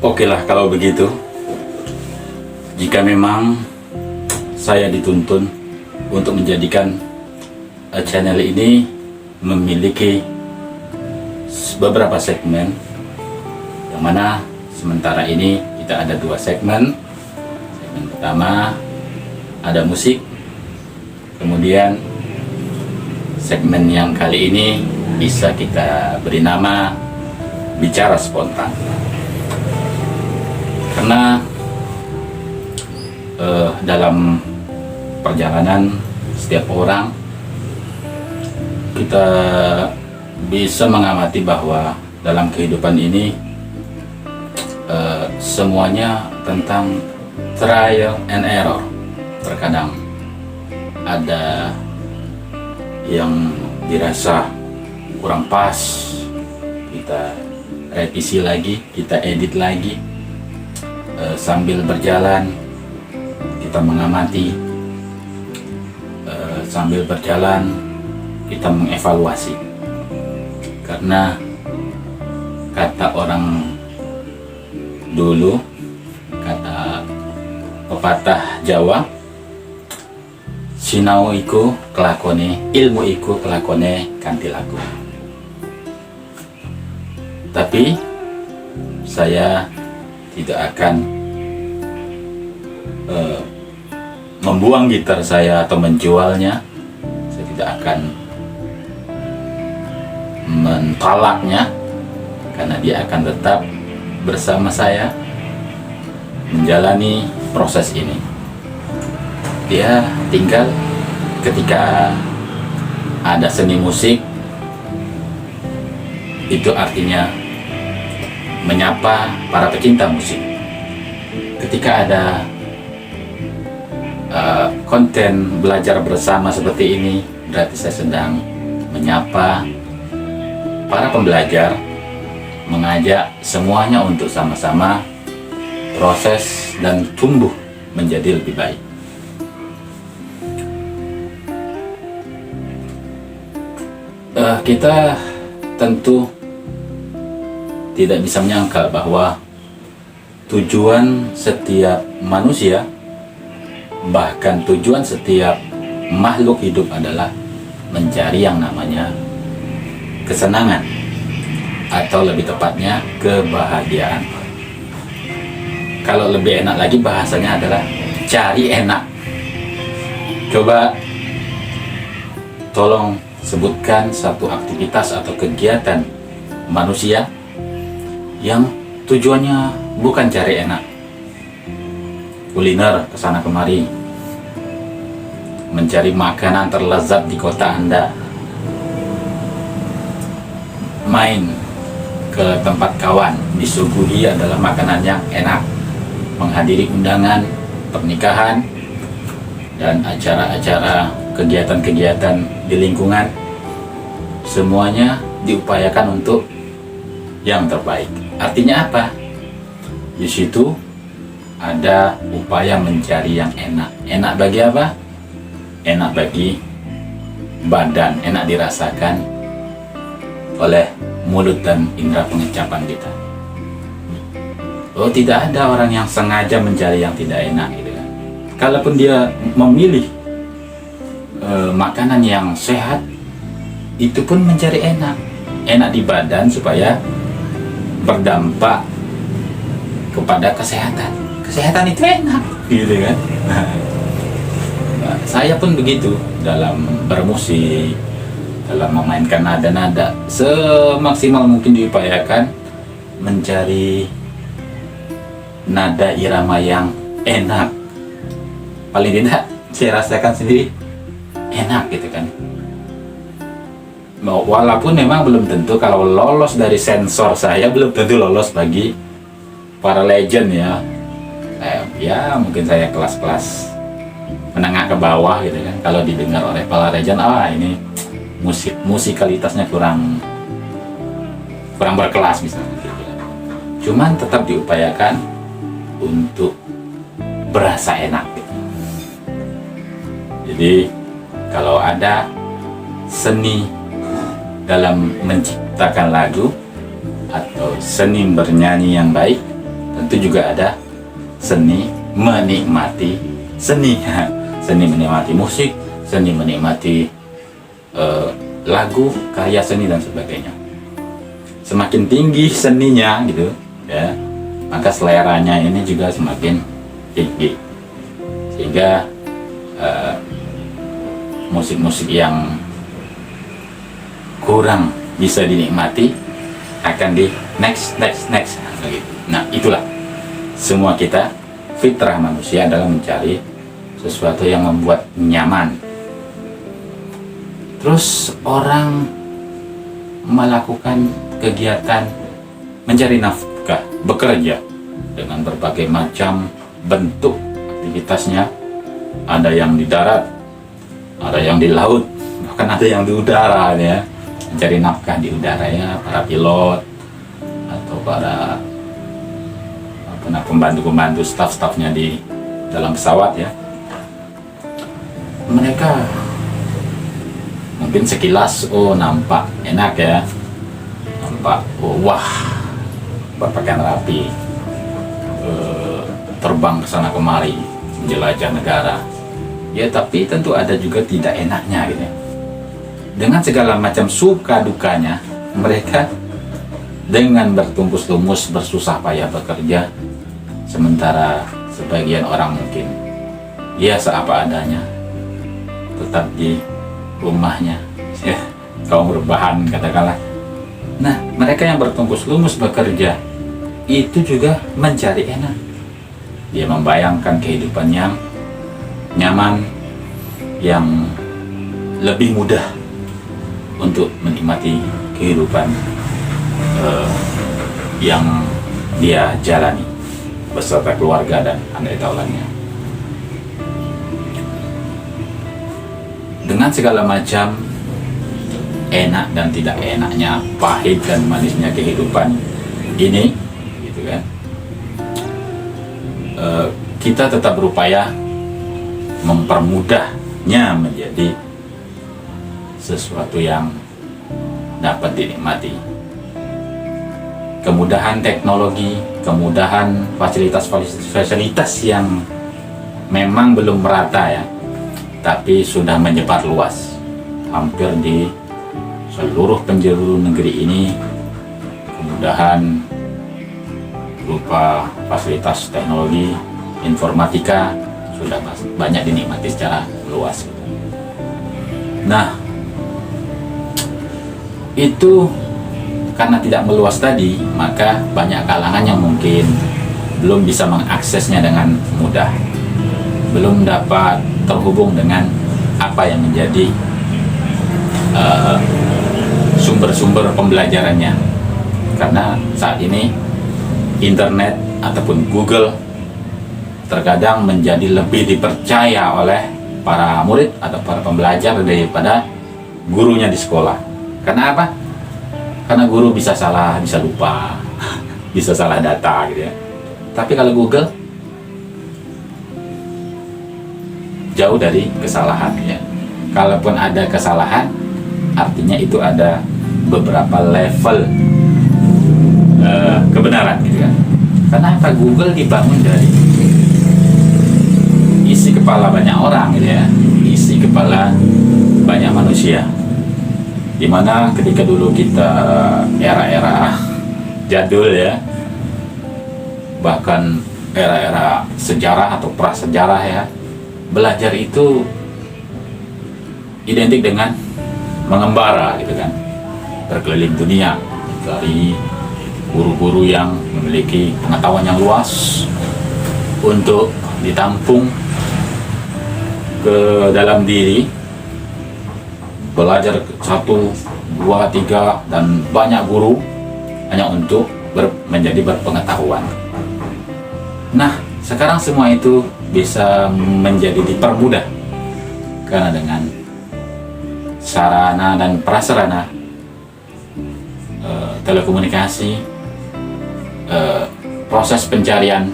Oke lah kalau begitu. Jika memang saya dituntun untuk menjadikan channel ini memiliki beberapa segmen, yang mana sementara ini kita ada dua segmen. Segmen pertama ada musik, kemudian segmen yang kali ini bisa kita beri nama bicara spontan. Karena dalam perjalanan setiap orang kita bisa mengamati bahwa dalam kehidupan ini semuanya tentang trial and error. Terkadang ada yang dirasa kurang pas, kita revisi lagi, kita edit lagi. Sambil berjalan kita mengamati, sambil berjalan kita mengevaluasi. Karena kata orang dulu, kata pepatah Jawa, sinau iku kelakone, ilmu iku kelakone kanthi laku. Tapi saya tidak akan membuang gitar saya atau menjualnya. Saya tidak akan mentalaknya, karena dia akan tetap bersama saya menjalani proses ini. Dia tinggal ketika ada seni musik, itu artinya menyapa para pecinta musik. Ketika ada konten belajar bersama seperti ini, berarti saya sedang menyapa para pembelajar, mengajak semuanya untuk sama-sama proses dan tumbuh menjadi lebih baik. Kita tentu tidak bisa menyangkal bahwa tujuan setiap manusia, bahkan tujuan setiap makhluk hidup adalah mencari yang namanya kesenangan, atau lebih tepatnya kebahagiaan. Kalau lebih enak lagi bahasanya adalah cari enak. Coba tolong sebutkan satu aktivitas atau kegiatan manusia yang tujuannya bukan cari enak. Kuliner kesana kemari, mencari makanan terlezat di kota Anda, main ke tempat kawan, disuguhi adalah makanan yang enak, menghadiri undangan pernikahan dan acara-acara kegiatan-kegiatan di lingkungan, semuanya diupayakan untuk yang terbaik. Artinya apa? Di situ ada upaya mencari yang enak. Enak bagi apa? Enak bagi badan, enak dirasakan oleh mulut dan indera pengecapan kita. Oh, tidak ada orang yang sengaja mencari yang tidak enak gitu kan. Kalaupun dia memilih makanan yang sehat, itu pun mencari enak. Enak di badan supaya berdampak kepada kesehatan. Kesehatan itu enak gitu kan. Nah, saya pun begitu dalam bermusik, dalam memainkan nada-nada, semaksimal mungkin diupayakan mencari nada irama yang enak. Paling tidak saya rasakan sendiri enak gitu kan. Walaupun memang belum tentu, kalau lolos dari sensor saya belum tentu lolos bagi para legend ya. Ya mungkin saya kelas-kelas menengah ke bawah gitu kan. Kalau didengar oleh para legend, ini musikalitasnya kurang berkelas misalnya gitu. Cuman tetap diupayakan untuk berasa enak gitu. Jadi kalau ada seni dalam menciptakan lagu atau seni bernyanyi yang baik, tentu juga ada seni menikmati seni. Seni menikmati musik, seni menikmati lagu, karya seni dan sebagainya. Semakin tinggi seninya gitu ya, maka seleranya ini juga semakin tinggi, sehingga musik-musik yang kurang bisa dinikmati akan di next. Nah, itulah semua kita, fitrah manusia adalah mencari sesuatu yang membuat nyaman. Terus orang melakukan kegiatan mencari nafkah, bekerja dengan berbagai macam bentuk aktivitasnya. Ada yang di darat, ada yang di laut, bahkan ada yang di udara ya. Mencari nafkah di udara ya, para pilot atau para pembantu-pembantu, staf-stafnya di dalam pesawat ya. Mereka mungkin sekilas nampak enak ya, nampak wah, berpakaian rapi, terbang ke sana kemari menjelajah negara ya, tapi tentu ada juga tidak enaknya gitu. Dengan segala macam suka dukanya, mereka dengan bertumpus lumus bersusah payah bekerja, sementara sebagian orang mungkin ya seapa adanya, tetap di rumahnya ya, kaum berbahan katakanlah. Nah, mereka yang bertumpus lumus bekerja itu juga mencari enak. Dia membayangkan kehidupan yang nyaman, yang lebih mudah untuk menikmati kehidupan yang dia jalani beserta keluarga dan andai taulannya. Dengan segala macam enak dan tidak enaknya, pahit dan manisnya kehidupan ini, gitu kan, kita tetap berupaya mempermudahnya menjadi sesuatu yang dapat dinikmati. Kemudahan teknologi, kemudahan fasilitas yang memang belum merata ya, tapi sudah menyebar luas hampir di seluruh penjuru negeri ini. Kemudahan berupa fasilitas teknologi informatika sudah banyak dinikmati secara luas. Nah, itu karena tidak meluas tadi, maka banyak kalangan yang mungkin belum bisa mengaksesnya dengan mudah, belum dapat terhubung dengan apa yang menjadi sumber-sumber pembelajarannya. Karena saat ini internet ataupun Google terkadang menjadi lebih dipercaya oleh para murid atau para pembelajar daripada gurunya di sekolah. Karena apa? Karena guru bisa salah, bisa lupa, bisa salah data gitu ya. Tapi kalau Google jauh dari kesalahan ya. Kalaupun ada kesalahan, artinya itu ada beberapa level kebenaran gitu kan. Karena apa? Google dibangun dari isi kepala banyak orang gitu ya, isi kepala banyak manusia. Dimana ketika dulu kita era-era jadul ya, bahkan era-era sejarah atau prasejarah ya, belajar itu identik dengan mengembara gitu kan, berkeliling dunia, dari guru-guru yang memiliki pengetahuan yang luas untuk ditampung ke dalam diri, belajar 1, 2, 3 dan banyak guru hanya untuk menjadi berpengetahuan. Nah, sekarang semua itu bisa menjadi dipermudah karena dengan sarana dan prasarana telekomunikasi, proses pencarian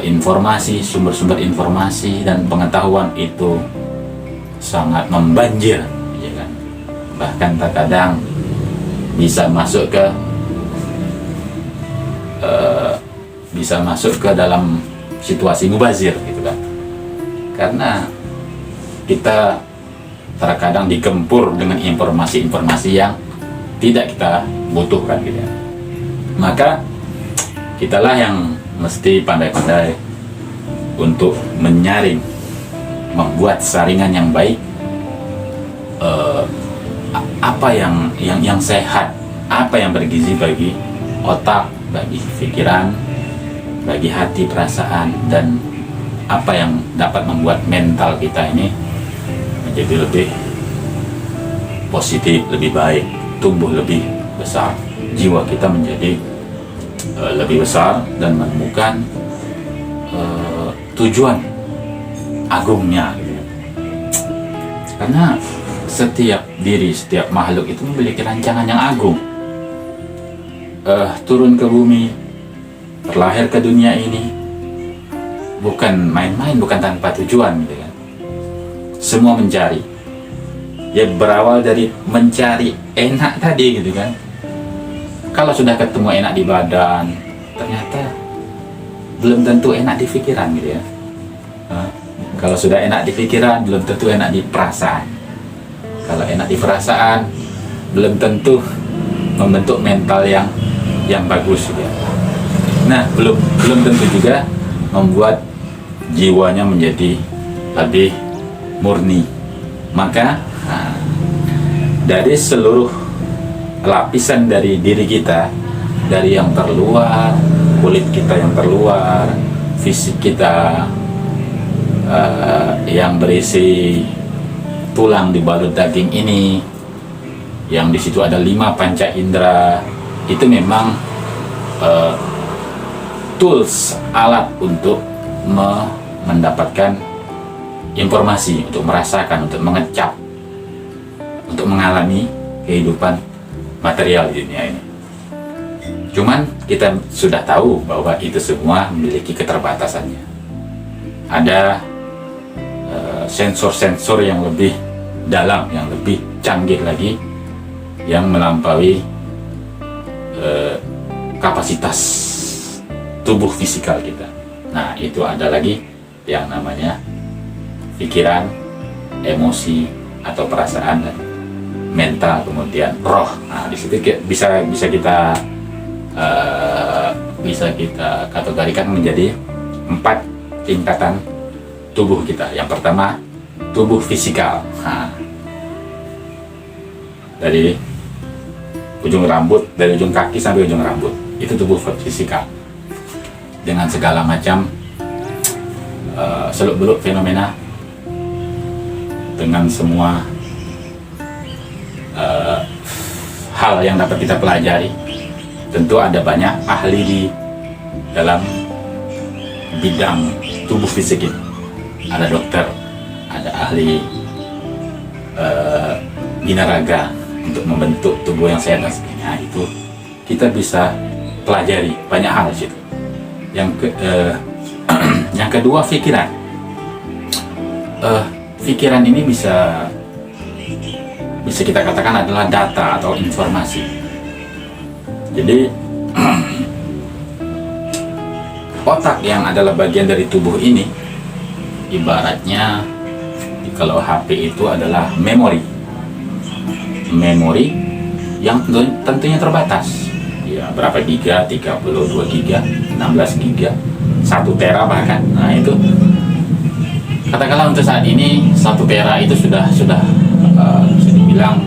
informasi, sumber-sumber informasi dan pengetahuan itu sangat membanjir, ya kan? Bahkan terkadang bisa masuk ke bisa masuk ke dalam situasi mubazir gitu kan. Karena kita terkadang digempur dengan informasi-informasi yang tidak kita butuhkan gitu ya. Maka kitalah yang mesti pandai-pandai untuk menyaring, membuat saringan yang baik, apa yang sehat, apa yang bergizi bagi otak, bagi pikiran, bagi hati, perasaan, dan apa yang dapat membuat mental kita ini menjadi lebih positif, lebih baik, tumbuh lebih besar, jiwa kita menjadi lebih besar dan menemukan tujuan agungnya gitu. Karena setiap diri, setiap makhluk itu memiliki rancangan yang agung. Turun ke bumi, terlahir ke dunia ini bukan main-main, bukan tanpa tujuan gitu kan. Semua mencari, ya berawal dari mencari enak tadi gitu kan. Kalau sudah ketemu enak di badan, ternyata belum tentu enak di pikiran gitu ya. Kalau sudah enak di pikiran, belum tentu enak di perasaan. Kalau enak di perasaan, belum tentu membentuk mental yang bagus gitu ya. Nah, belum tentu juga membuat jiwanya menjadi lebih murni. Maka dari seluruh lapisan dari diri kita, dari yang terluar, kulit kita yang terluar, fisik kita yang berisi tulang dibalut daging ini, yang di situ ada 5 panca indera, itu memang tools, alat untuk mendapatkan informasi, untuk merasakan, untuk mengecap, untuk mengalami kehidupan material di dunia ini. Cuman kita sudah tahu bahwa itu semua memiliki keterbatasannya. Ada sensor-sensor yang lebih dalam, yang lebih canggih lagi, yang melampaui kapasitas tubuh fisikal kita. Nah, itu ada lagi yang namanya pikiran, emosi atau perasaan, dan mental, kemudian roh. Nah, di situ bisa kita kategorikan menjadi 4 tingkatan tubuh kita. Yang pertama, tubuh fisikal. Nah, dari ujung rambut, dari ujung kaki sampai ujung rambut, itu tubuh fisikal dengan segala macam seluk-beluk fenomena, dengan semua hal yang dapat kita pelajari. Tentu ada banyak ahli di dalam bidang tubuh fisik ini. Ada dokter, ada ahli binaraga untuk membentuk tubuh yang sehat dan sebagainya. Itu kita bisa pelajari banyak hal di situ. Yang kedua, pikiran. Pikiran ini bisa kita katakan adalah data atau informasi. Jadi otak yang adalah bagian dari tubuh ini, ibaratnya kalau HP itu adalah memori yang tentunya terbatas. Ya, berapa giga? 32 giga, 16 giga, 1 tera bahkan. Nah, itu katakanlah untuk saat ini 1 tera itu sudah bisa dibilang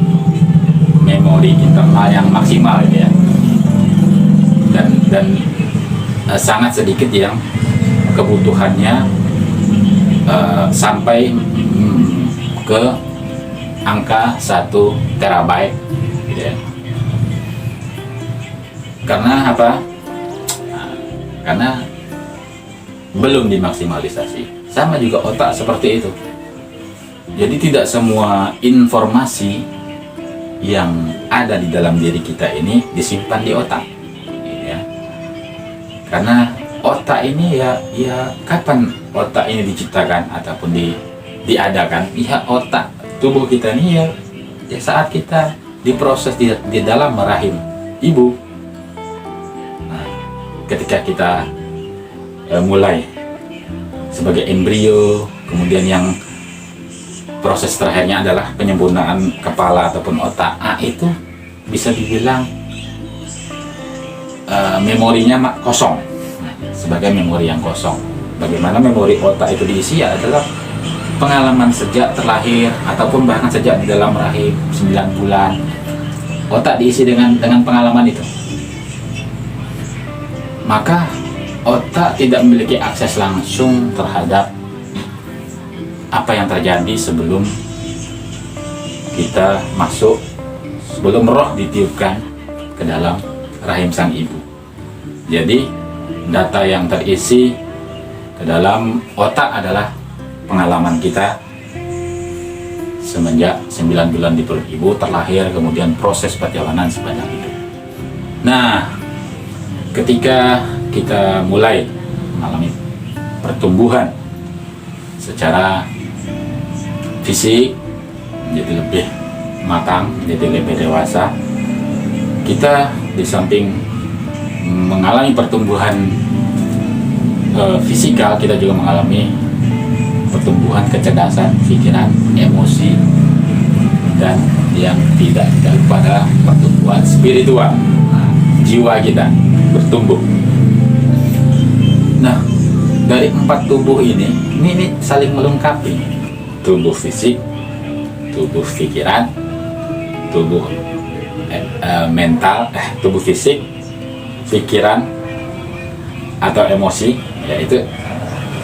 memori internal yang maksimal gitu ya. Dan sangat sedikit yang kebutuhannya sampai ke angka 1 terabyte gitu ya. Karena apa? Karena belum dimaksimalisasi. Sama juga otak seperti itu. Jadi tidak semua informasi yang ada di dalam diri kita ini disimpan di otak, ya. Karena otak ini ya kapan otak ini diciptakan ataupun diadakan? Ya, otak tubuh kita ini ya saat kita diproses di dalam rahim ibu. Nah, ketika kita mulai sebagai embrio, kemudian yang proses terakhirnya adalah penyempurnaan kepala ataupun otak. Itu bisa dibilang memorinya kosong, sebagai memori yang kosong. Bagaimana memori otak itu diisi adalah pengalaman sejak terlahir ataupun bahkan sejak di dalam rahim 9 bulan. Otak diisi dengan pengalaman itu. Maka otak tidak memiliki akses langsung terhadap apa yang terjadi sebelum kita masuk, sebelum roh ditiupkan ke dalam rahim sang ibu. Jadi data yang terisi ke dalam otak adalah pengalaman kita semenjak 9 bulan di perut ibu, terlahir, kemudian proses perjalanan sepanjang hidup. Nah, ketika kita mulai mengalami pertumbuhan secara fisik, menjadi lebih matang, menjadi lebih dewasa, kita di samping mengalami pertumbuhan fisikal, kita juga mengalami pertumbuhan kecerdasan, pikiran, emosi, dan yang tidak lupa adalah pertumbuhan spiritual. Jiwa kita bertumbuh. Nah, dari 4 tubuh ini saling melengkapi. Tubuh fisik, tubuh pikiran, tubuh mental, tubuh fisik, pikiran atau emosi, yaitu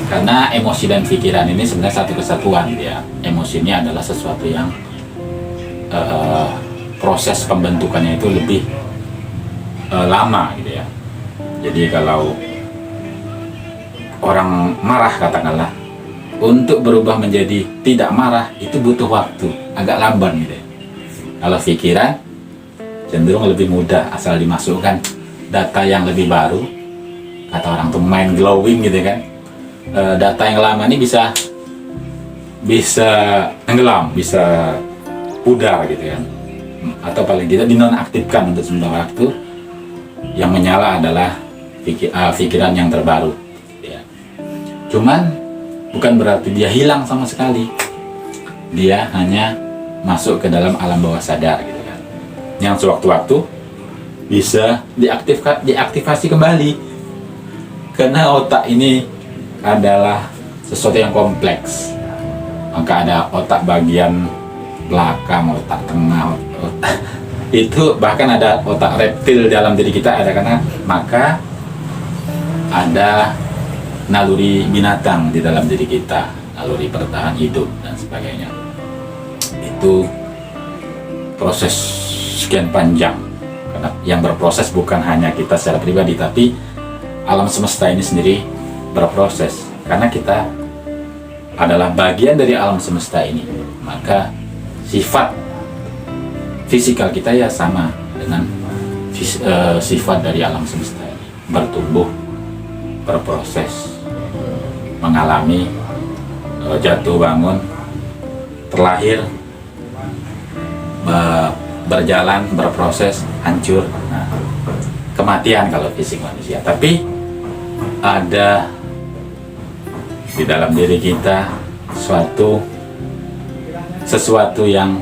karena emosi dan pikiran ini sebenarnya satu kesatuan ya. Emosi ini adalah sesuatu yang proses pembentukannya itu lebih lama gitu ya. Jadi kalau orang marah katakanlah, untuk berubah menjadi tidak marah itu butuh waktu, agak lamban gitu ya. Kalau pikiran cenderung lebih mudah, asal dimasukkan data yang lebih baru, kata orang tuh mind glowing gitu kan. Data yang lama ini bisa tenggelam, bisa pudar gitu kan, atau paling tidak dinonaktifkan untuk sementara waktu. Yang menyala adalah pikiran yang terbaru ya. Cuman bukan berarti dia hilang sama sekali, dia hanya masuk ke dalam alam bawah sadar gitu kan, yang sewaktu-waktu bisa diaktifasi kembali, karena otak ini adalah sesuatu yang kompleks. Maka ada otak bagian belakang, otak tengah, otak itu bahkan ada otak reptil dalam diri kita ada, karena maka ada naluri binatang di dalam diri kita, naluri bertahan hidup dan sebagainya. Itu proses sekian panjang, karena yang berproses bukan hanya kita secara pribadi, tapi alam semesta ini sendiri berproses, karena kita adalah bagian dari alam semesta ini. Maka sifat fisikal kita ya sama dengan sifat dari alam semesta ini, bertumbuh, berproses, mengalami jatuh bangun, terlahir, berjalan, berproses, hancur, kematian kalau fisik manusia. Tapi ada di dalam diri kita sesuatu yang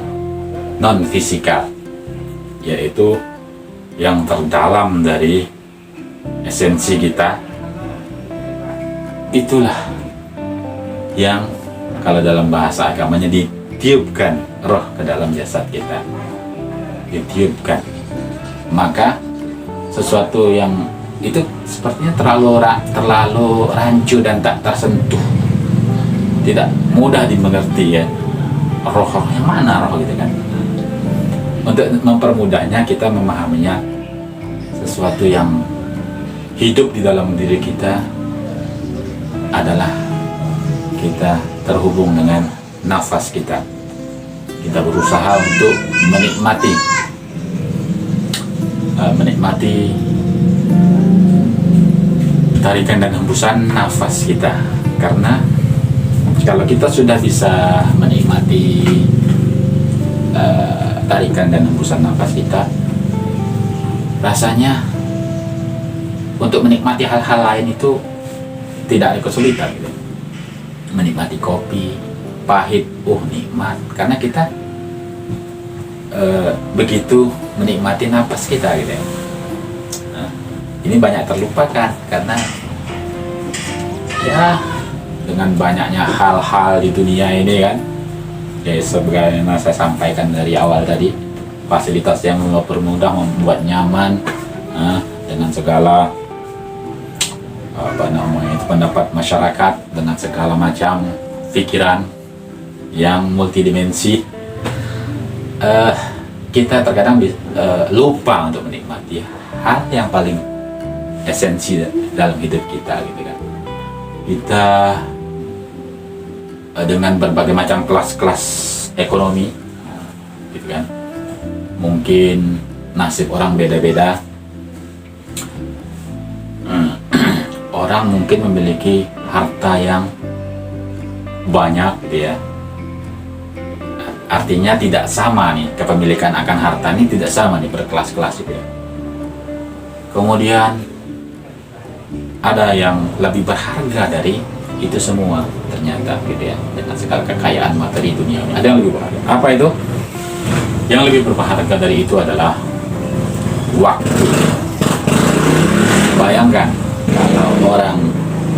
non fisikal, yaitu yang terdalam dari esensi kita. Itulah yang kalau dalam bahasa agamanya ditiupkan roh ke dalam jasad kita, ditiupkan. Maka sesuatu yang itu sepertinya terlalu rancu dan tak tersentuh, tidak mudah dimengerti ya. Roh yang mana roh gitu kan. Untuk mempermudahnya kita memahaminya, sesuatu yang hidup di dalam diri kita adalah kita terhubung dengan nafas kita. Kita berusaha untuk menikmati tarikan dan hembusan nafas kita, karena kalau kita sudah bisa menikmati tarikan dan hembusan nafas kita, rasanya untuk menikmati hal-hal lain itu tidak ada kesulitan gitu. Menikmati kopi pahit, nikmat karena kita begitu menikmati napas kita gitu ya. Nah, ini banyak terlupakan karena ya dengan banyaknya hal-hal di dunia ini kan, ya sebagaimana saya sampaikan dari awal tadi, fasilitas yang mempermudah, membuat nyaman, dengan segala pendapat masyarakat, dengan segala macam pikiran yang multidimensi, kita terkadang lupa untuk menikmati hal yang paling esensi dalam hidup kita gitu kan. Kita dengan berbagai macam kelas-kelas ekonomi gitu kan, mungkin nasib orang beda-beda. Orang mungkin memiliki harta yang banyak gitu ya, artinya tidak sama nih, kepemilikan akan harta ini tidak sama nih berkelas-kelas gitu ya. Kemudian ada yang lebih berharga dari itu semua ternyata gitu ya, dengan segala kekayaan materi dunia. Ada yang lebih berharga. Apa itu? Yang lebih berharga dari itu adalah waktu. Bayangkan kalau orang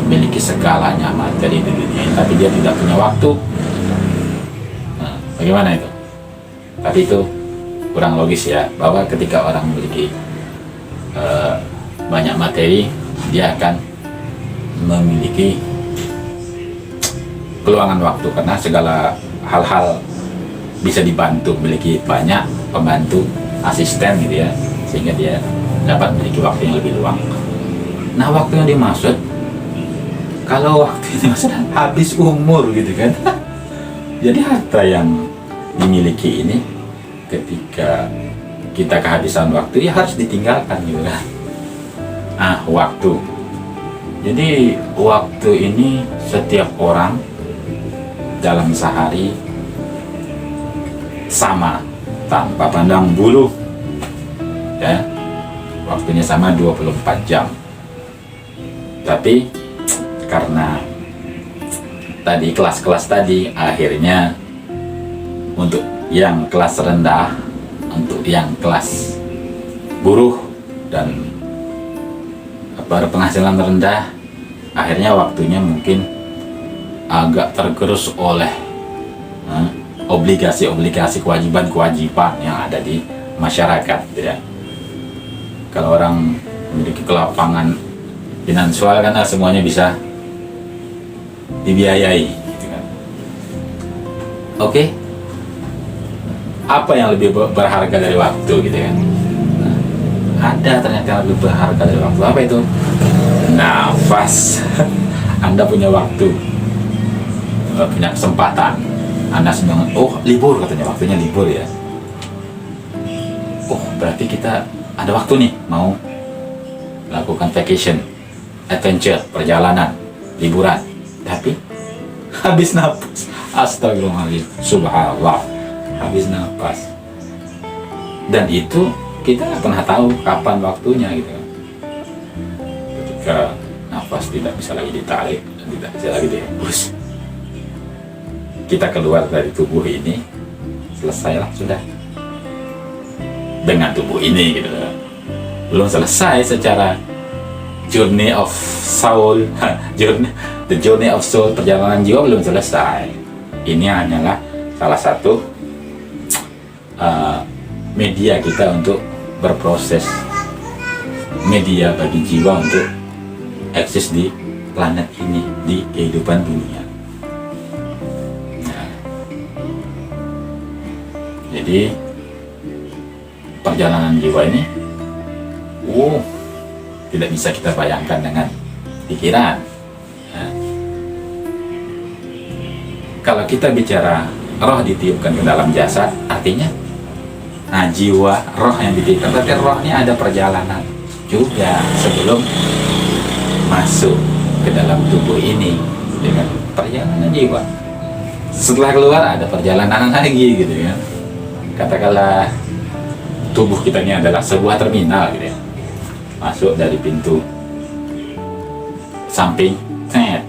memiliki segalanya materi di dunia ini, tapi dia tidak punya waktu, nah, bagaimana itu? Tapi itu kurang logis ya, bahwa ketika orang memiliki banyak materi, dia akan memiliki keluangan waktu karena segala hal-hal bisa dibantu, memiliki banyak pembantu, asisten gitu ya, sehingga dia dapat memiliki waktu yang lebih luang. Nah, waktu yang dimaksud, kalau waktu ini maksud habis umur gitu kan. Jadi harta yang dimiliki ini ketika kita kehabisan waktu ya harus ditinggalkan gitu kan. Waktu. Jadi waktu ini setiap orang dalam sehari sama, tanpa pandang bulu ya, waktunya sama 24 jam. Tapi karena tadi kelas-kelas tadi, akhirnya untuk yang kelas rendah, untuk yang kelas buruh dan berpenghasilan rendah, akhirnya waktunya mungkin agak tergerus oleh obligasi-obligasi, kewajiban-kewajiban yang ada di masyarakat gitu ya. Kalau orang memiliki kelapangan finansial karena semuanya bisa dibiayai gitu kan. Oke. Apa yang lebih berharga dari waktu gitu kan? Ada ternyata yang lebih berharga dari waktu. Apa itu? Nafas. Anda punya waktu, punya kesempatan, Anda sedang libur katanya, waktunya libur ya. Berarti kita ada waktu nih mau melakukan vacation, adventure, perjalanan, liburan, tapi habis nafas. Astagfirullahaladzim, subhanallah, habis nafas. Dan itu kita nggak pernah tahu kapan waktunya gitu. Ketika nafas tidak bisa lagi ditarik, tidak bisa lagi dihembus, kita keluar dari tubuh ini, selesailah sudah dengan tubuh ini gitu. Belum selesai secara journey of soul, the journey of soul, perjalanan jiwa belum selesai. Ini hanyalah salah satu media kita untuk berproses, media bagi jiwa untuk eksis di planet ini, di kehidupan dunia. Nah, jadi perjalanan jiwa ini tidak bisa kita bayangkan dengan pikiran. Nah, kalau kita bicara roh ditiupkan ke dalam jasad, artinya jiwa, roh yang ditiupkan, berarti roh ini ada perjalanan juga sebelum masuk ke dalam tubuh ini, dengan perjalanan jiwa. Setelah keluar ada perjalanan lagi gitu ya. Katakanlah tubuh kita ini adalah sebuah terminal gitu ya. Masuk dari pintu samping, Set.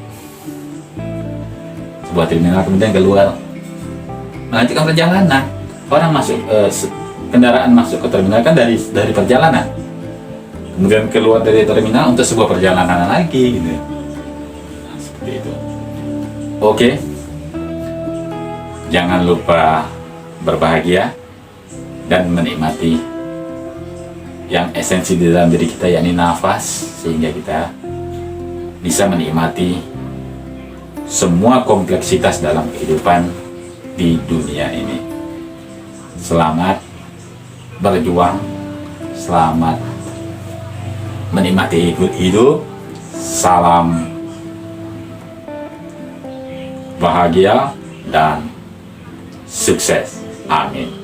Sebuah terminal kemudian keluar melanjutkan perjalanan. Orang masuk kendaraan masuk ke terminal kan dari perjalanan, kemudian keluar dari terminal untuk sebuah perjalanan lagi gitu. Nah, seperti itu. Oke, jangan lupa berbahagia dan menikmati yang esensi di dalam diri kita, yakni nafas, sehingga kita bisa menikmati semua kompleksitas dalam kehidupan di dunia ini. Selamat berjuang, selamat menikmati hidup, salam bahagia dan sukses. Amin.